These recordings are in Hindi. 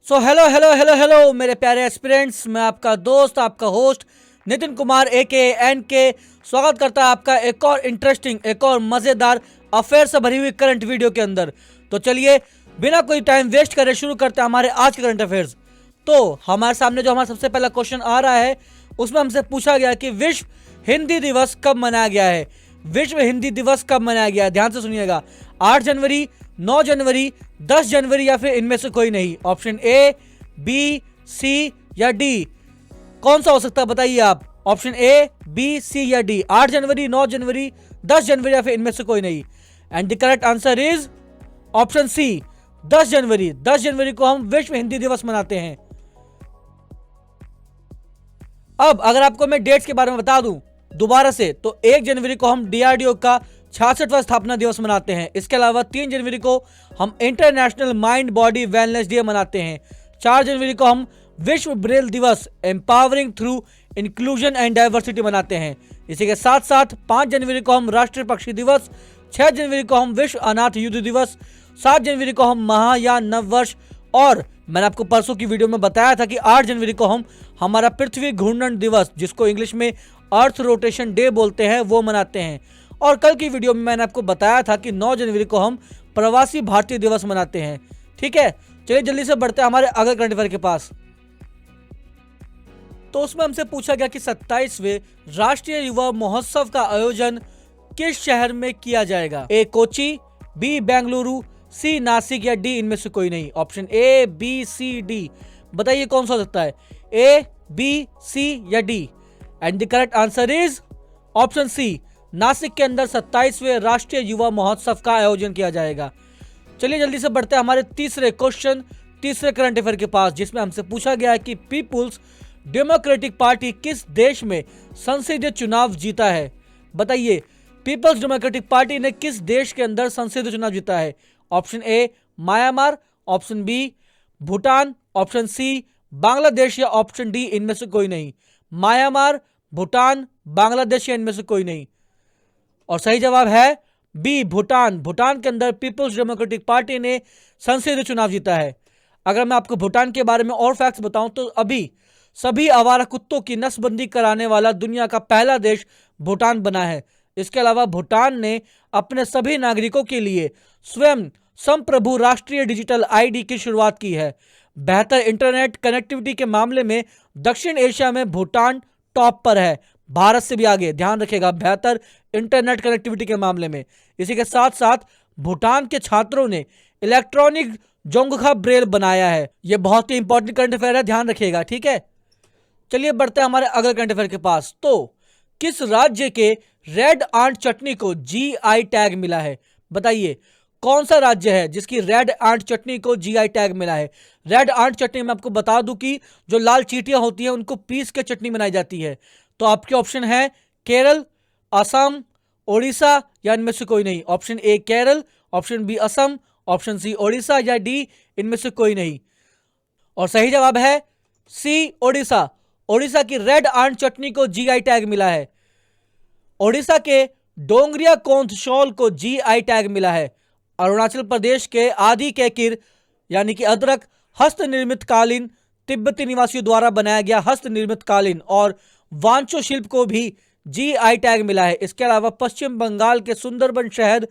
सो हेलो हेलो हेलो हेलो मेरे प्यारे एस्पिरेंट्स, मैं आपका दोस्त आपका होस्ट नितिन कुमार AK एन के स्वागत करता है आपका एक और इंटरेस्टिंग एक और मज़ेदार अफेयर से भरी हुई करंट वीडियो के अंदर। तो चलिए बिना कोई टाइम वेस्ट करे शुरू करते हैं हमारे आज के करंट अफेयर्स। तो हमारे सामने जो हमारा सबसे पहला क्वेश्चन आ रहा है उसमें हमसे पूछा गया कि विश्व हिंदी दिवस कब मनाया गया है। विश्व हिंदी दिवस कब मनाया गया है, ध्यान से सुनिएगा। 8 जनवरी, 9 जनवरी, 10 जनवरी या फिर इनमें से कोई नहीं। ऑप्शन ए, बी, सी या डी, कौन सा हो सकता है बताइए आप। ऑप्शन ए, बी, सी या डी, 8 जनवरी, 9 जनवरी, 10 जनवरी या फिर इनमें से कोई नहीं। And the correct answer is option C, 10 जनवरी। 10 जनवरी को हम विश्व हिंदी दिवस मनाते हैं। अब अगर आपको मैं डेट्स के बारे में बता दूं दोबारा से, तो 1 जनवरी को हम DRDO का 66वां स्थापना दिवस मनाते हैं। इसके अलावा 3 जनवरी को हम international mind body wellness day मनाते हैं। 4 जनवरी को हम विश्व ब्रेल दिवस empowering through inclusion and diversity मनाते हैं। इसी के साथ साथ 5 जनवरी को हम राष्ट्रीय पक्षी दिवस, 6 जनवरी को हम विश्व अनाथ युद्ध दिवस, 7 जनवरी को हम महायान नववर्ष, और मैंने आपको परसों की वीडियो में बताया था कि 8 जनवरी को हम हमारा पृथ्वी घूर्णन दिवस, जिसको इंग्लिश में अर्थ रोटेशन डे बोलते हैं, वो मनाते हैं। और कल की वीडियो में मैंने आपको बताया था कि 9 जनवरी को हम प्रवासी भारतीय दिवस मनाते हैं। ठीक है, चलिए जल्दी से बढ़ते हैं हमारे अगले करंट अफेयर के पास। तो उसमें हमसे पूछा गया कि 27वें राष्ट्रीय युवा महोत्सव का आयोजन किस शहर में किया जाएगा। A Kochi, B Bengaluru, C Nashik या डी इनमें से कोई नहीं। Option A, B, C, D, बताइए कौन सा हो सकता है। ए, बी, सी या D. And the correct answer is option C, Nashik के अंदर 27वें राष्ट्रीय युवा महोत्सव का आयोजन किया जाएगा। चलिए जल्दी से बढ़ते हैं हमारे तीसरे करंट अफेयर के पास, जिसमें हमसे पूछा गया है कि पीपुल्स डेमोक्रेटिक पार्टी किस देश में संसदीय चुनाव जीता है। बताइए पीपल्स डेमोक्रेटिक पार्टी ने किस देश के अंदर संसदीय चुनाव जीता है। Option A, Myanmar, option B, Bhutan, option C, Bangladesh या ऑप्शन डी इनमें से कोई नहीं। म्यांमार, भूटान, बांग्लादेश या इनमें से कोई नहीं। और सही जवाब है बी, भूटान। भूटान के अंदर पीपल्स डेमोक्रेटिक पार्टी ने संसदीय चुनाव जीता है। अगर मैं आपको भूटान के बारे में और फैक्ट्स बताऊं तो अभी सभी आवारा कुत्तों की नस्बंदी कराने वाला दुनिया का पहला देश भूटान बना है। इसके अलावा भूटान ने अपने सभी नागरिकों के लिए स्वयं संप्रभु राष्ट्रीय डिजिटल ID की शुरुआत की है। बेहतर इंटरनेट कनेक्टिविटी के मामले में दक्षिण एशिया में भूटान टॉप पर है, भारत से भी आगे। ध्यान रखिएगा, बेहतर इंटरनेट कनेक्टिविटी के मामले में। इसी के साथ साथ भूटान के छात्रों ने इलेक्ट्रॉनिक जोंगखा ब्रेल बनाया है। यह बहुत ही इंपॉर्टेंट करंट अफेयर है, ध्यान रखिएगा। ठीक है, चलिए बढ़ते हैं हमारे अगले करंट अफेयर के पास। तो किस राज्य के रेड आंट चटनी को GI टैग मिला है। बताइए कौन सा राज्य है जिसकी रेड आंट चटनी को GI टैग मिला है। रेड आंट चटनी में आपको बता दूं कि जो लाल चींटियां होती हैं उनको पीस के चटनी बनाई जाती है। तो आपके ऑप्शन है केरल, असम, ओडिशा या इनमें से कोई नहीं। Option A Kerala, option B Assam, option C Odisha या डी इनमें से कोई नहीं। और सही जवाब है सी, ओडिशा। ओडिशा की रेड आंट चटनी को GI टैग मिला है। ओडिशा के डोंगरिया कोंथ शॉल को GI टैग मिला है। अरुणाचल प्रदेश के आदि कैकिर यानी कि अदरक हस्त निर्मित कालीन, तिब्बती निवासियों द्वारा बनाया गया हस्त निर्मित कालीन और वांचो शिल्प को भी GI टैग मिला है। इसके अलावा पश्चिम बंगाल के सुंदरबन शहर,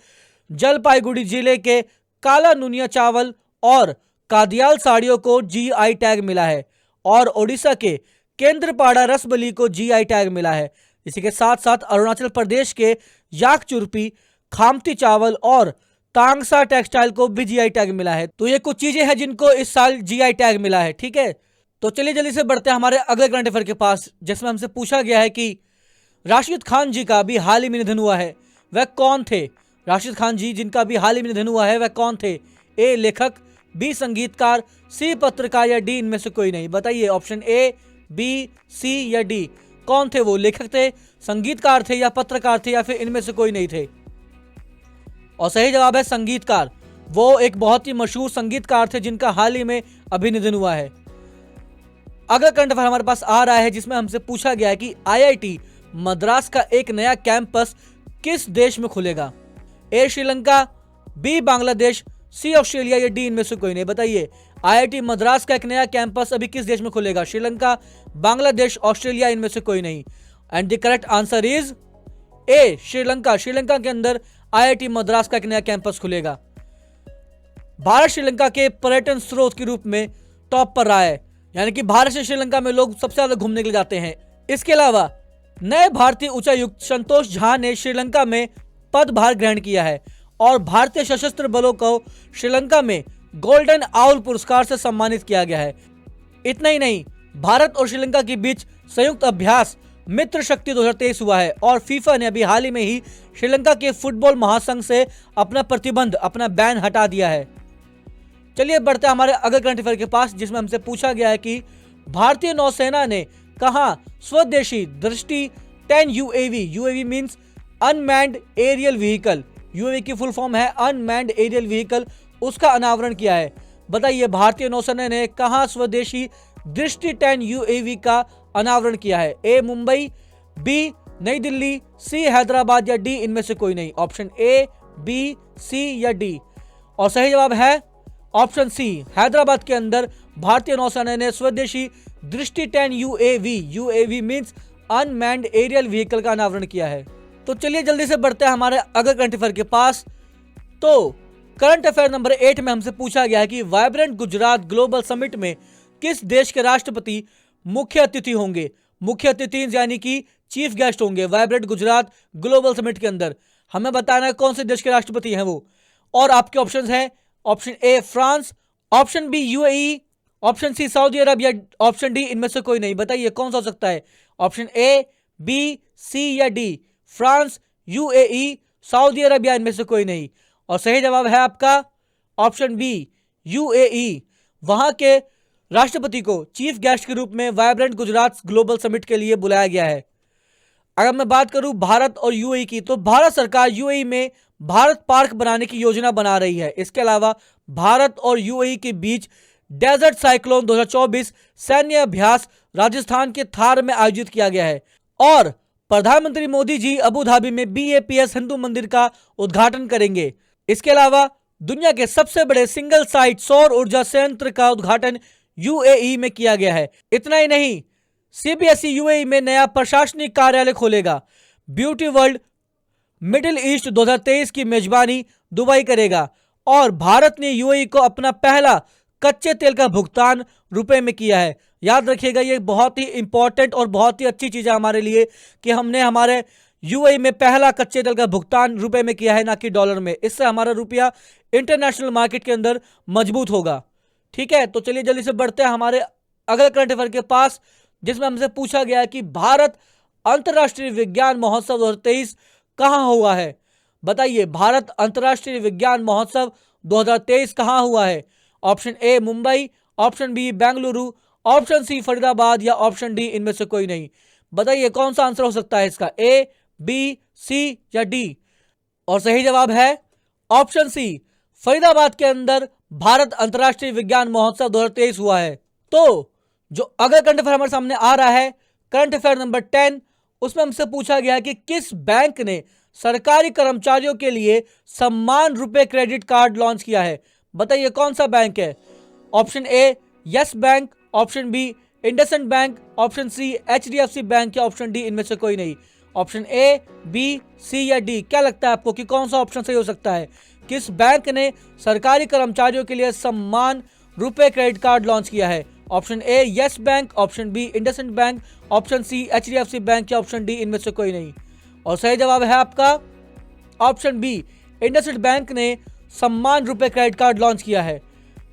जलपाईगुड़ी जिले के काला नुनिया चावल और कादियाल साड़ियों को GI टैग मिला है। और ओडिशा के केंद्रपाड़ा रसबली को GI टैग मिला है। इसी के साथ साथ अरुणाचल प्रदेश के याक चुरपी, खामती चावल और तांगसा टेक्सटाइल को भी GI टैग मिला है। तो ये कुछ चीजें हैं जिनको इस साल GI टैग मिला है। ठीक है, तो चलिए जल्दी से बढ़ते हैं हमारे अगले करंट अफेयर के पास, जिसमें हमसे पूछा गया है कि राशिद खान जी का भी हाल ही में निधन हुआ है, वह कौन थे। राशिद खान जी जिनका भी हाल ही में निधन हुआ है वह कौन थे। ए लेखक, बी संगीतकार, सी पत्रकार या डी इनमें से कोई नहीं। बताइए ऑप्शन ए, बी, सी या डी, कौन थे वो। लेखक थे, संगीतकार थे या पत्रकार थे या फिर इनमें से कोई नहीं थे। और सही जवाब है संगीतकार। वो एक बहुत ही मशहूर संगीतकार थे जिनका हाल ही में अभी निधन हुआ है। अगला करंट अफेयर हमारे पास आ रहा है जिसमें हमसे पूछा गया है कि IIT मद्रास का एक नया कैंपस किस देश में खुलेगा। ए श्रीलंका, बी बांग्लादेश, सी ऑस्ट्रेलिया या डी इनमें से कोई नहीं। बताइए आईआईटी मद्रास का एक नया कैंपस अभी किस देश में खुलेगा? श्रीलंका, बांग्लादेश, ऑस्ट्रेलिया, इनमें से कोई नहीं। And the correct answer is a, Sri Lanka. Sri Lanka के अंदर आईआईटी मद्रास का एक नया कैंपस खुलेगा। भारत श्रीलंका के पर्यटन स्रोत के रूप में टॉप पर रहा है, यानी कि भारत से श्रीलंका में लोग सबसे ज्यादा घूमने के लिए जाते हैं। इसके अलावा नए भारतीय उच्चायुक्त संतोष झा ने श्रीलंका में पदभार ग्रहण किया है और भारतीय सशस्त्र बलों को श्रीलंका में गोल्डन आउल पुरस्कार से सम्मानित किया गया है। इतना ही नहीं, भारत और श्रीलंका के बीच संयुक्त अभ्यास मित्र शक्ति 2023 हुआ है और फीफा ने अभी हाल ही में ही श्रीलंका के फुटबॉल महासंघ से अपना प्रतिबंध, अपना बैन हटा दिया है। चलिए बढ़ते हैं हमारे अगले करंट अफेयर के पास, जिसमें हमसे पूछा गया है कि भारतीय नौसेना ने कहा स्वदेशी Drishti 10 UAV, UAV means unmanned aerial vehicle, UAV की फुल फॉर्म है अनमैन्ड एरियल व्हीकल, उसका अनावरण किया है। बताइए भारतीय नौसेना ने कहां स्वदेशी दृष्टि 10 यूएवी का अनावरण किया है? ए मुंबई, बी नई दिल्ली, सी हैदराबाद या डी इनमें से कोई नहीं। ऑप्शन ए, बी, सी या डी। और सही जवाब है ऑप्शन सी, हैदराबाद के अंदर भारतीय नौसेना ने स्वदेशी Drishti 10 UAV, UAV means unmanned aerial vehicle का अनावरण किया है। तो चलिए जल्दी से बढ़ते हैं हमारे अगले करंट अफेयर के पास। तो करंट अफेयर नंबर 8 में हमसे पूछा गया है कि वाइब्रेंट गुजरात ग्लोबल समिट में किस देश के राष्ट्रपति मुख्य अतिथि होंगे? मुख्य अतिथि यानी कि चीफ गेस्ट होंगे वाइब्रेंट गुजरात ग्लोबल समिट के अंदर। हमें बताना है कौन से देश के राष्ट्रपति हैं वो। और आपके ऑप्शंस हैं option A France, option B UAE, option C Saudi Arab या ऑप्शन डी इनमें से कोई नहीं। बताइए कौन सा हो सकता है? ऑप्शन ए, बी, सी या D. France, UAE, Saudi Arab या इनमें से कोई नहीं। और सही जवाब है आपका ऑप्शन बी, यूएई। वहां के राष्ट्रपति को चीफ गेस्ट के रूप में वाइब्रेंट गुजरात ग्लोबल समिट के लिए बुलाया गया है। अगर मैं बात करूं भारत और यूएई की, तो भारत सरकार यूएई में भारत पार्क बनाने की योजना बना रही है। इसके अलावा भारत और यूएई के बीच डेजर्ट साइक्लोन 2024 सैन्य अभ्यास राजस्थान के थार में आयोजित किया गया है। और प्रधानमंत्री मोदी जी अबू धाबी में बीएपीएस हिंदू मंदिर का उद्घाटन करेंगे। इसके अलावा दुनिया के सबसे बड़े सिंगल साइट सौर ऊर्जा संयंत्र का उद्घाटन यूएई में किया गया है। इतना ही नहीं, सीबीएसई यूएई में नया प्रशासनिक कार्यालय खोलेगा। ब्यूटी वर्ल्ड मिडिल ईस्ट 2023 की मेजबानी दुबई करेगा। और भारत ने यूएई को अपना पहला कच्चे तेल का भुगतान रुपए में किया है। याद रखिएगा, ये बहुत ही इंपॉर्टेंट और बहुत ही अच्छी चीज है हमारे लिए कि हमने हमारे यूएई में पहला कच्चे तेल का भुगतान रुपए में किया है, ना कि डॉलर में। इससे हमारा रुपया इंटरनेशनल मार्केट के अंदर मजबूत होगा। ठीक है, तो चलिए जल्दी से बढ़ते हैं हमारे अगले करंट अफेयर के पास, जिसमें हमसे पूछा गया है कि भारत अंतर्राष्ट्रीय विज्ञान महोत्सव 2023 कहां हुआ है? बताइए भारत अंतर्राष्ट्रीय विज्ञान महोत्सव 2023 कहां हुआ है? Option A Mumbai, option B Bengaluru, option C Faridabad या ऑप्शन डी इनमें से कोई नहीं। बताइए कौन सा आंसर हो सकता है इसका? ए, बी, सी या डी। और सही जवाब है ऑप्शन सी, फरीदाबाद के अंदर भारत अंतर्राष्ट्रीय विज्ञान महोत्सव 2023 हुआ है। तो जो अगला करंट अफेयर हमारे सामने आ रहा है, करंट अफेयर नंबर 10, उसमें हमसे पूछा गया कि किस बैंक ने सरकारी कर्मचारियों के लिए सम्मान रुपए क्रेडिट कार्ड लॉन्च किया है? बताइए कौन सा बैंक है? Option A Yes bank, option B IndusInd bank, option C HDFC bank या ऑप्शन डी इनमें से कोई नहीं। ऑप्शन ए, बी, सी या डी, क्या लगता है आपको कि कौन सा ऑप्शन सही हो सकता है? किस बैंक ने सरकारी कर्मचारियों के लिए सम्मान रुपए क्रेडिट कार्ड लॉन्च किया है? Option A Yes bank, option B IndusInd bank, option C HDFC bank या ऑप्शन डी इनमें से कोई नहीं। और सही जवाब है आपका ऑप्शन बी, इंडसइंड बैंक ने सम्मान रुपए क्रेडिट कार्ड लॉन्च किया है।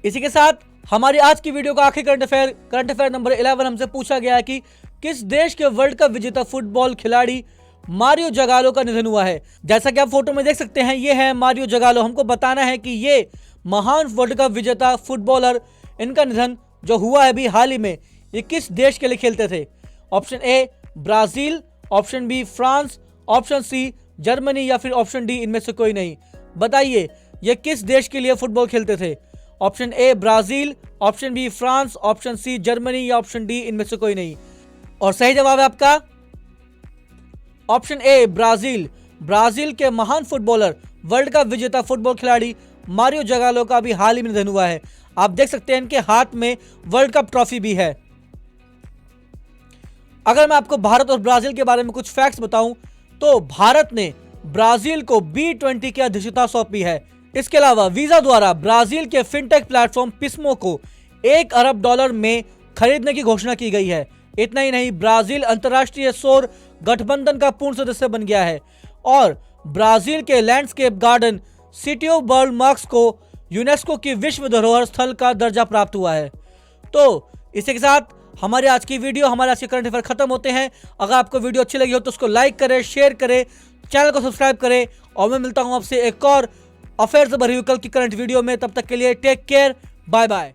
इसी के साथ हमारी आज की वीडियो का आखिरी करंट अफेयर नंबर 11 हमसे पूछा गया है कि किस देश के वर्ल्ड कप विजेता फुटबॉल खिलाड़ी मारियो जगालो का निधन हुआ है? जैसा कि आप फोटो में देख सकते हैं, ये है मारियो जगालो। हमको बताना है कि ये महान वर्ल्ड कप विजेता फुटबॉलर, इनका निधन जो हुआ है अभी हाल ही में, ये किस देश के लिए खेलते थे? Option A Brazil, option B France, option C Germany या फिर ऑप्शन डी इनमें से कोई नहीं। बताइए ये किस देश के लिए फुटबॉल खेलते थे? Option A Brazil, option B France, option C Germany या ऑप्शन डी इनमें से कोई नहीं। और सही जवाब है आपका ऑप्शन ए ब्राजील। ब्राजील के महान फुटबॉलर, वर्ल्ड कप विजेता फुटबॉल खिलाड़ी मारियो जागालो का भी हाल ही में निधन हुआ है। आप देख सकते हैं इनके हाथ में वर्ल्ड कप ट्रॉफी भी है। अगर मैं आपको भारत और ब्राजील के बारे में कुछ फैक्ट्स बताऊं तो भारत ने ब्राजील को B20 की अध्यक्षता सौंपी है। इसके अलावा वीजा द्वारा Brazil K fintech platform Pismo को $1 अरब में खरीदने की घोषणा की गई है। इतना ही नहीं, ब्राजील अंतर्राष्ट्रीय सौर गठबंधन का पूर्ण सदस्य बन गया है और ब्राजील के landscape garden city of world marks को यूनेस्को की विश्व धरोहर स्थल का दर्जा प्राप्त हुआ है। तो इसी के साथ हमारे आज की वीडियो, हमारे आज के करंट अफेयर खत्म होते हैं। अगर आपको वीडियो अच्छी लगी हो तो उसको लाइक करें, शेयर करें, चैनल को सब्सक्राइब करें और मैं मिलता हूं आपसे एक और अफेयर से भरी हुई कल की करंट वीडियो में। तब तक के लिए टेक केयर, बाय बाय।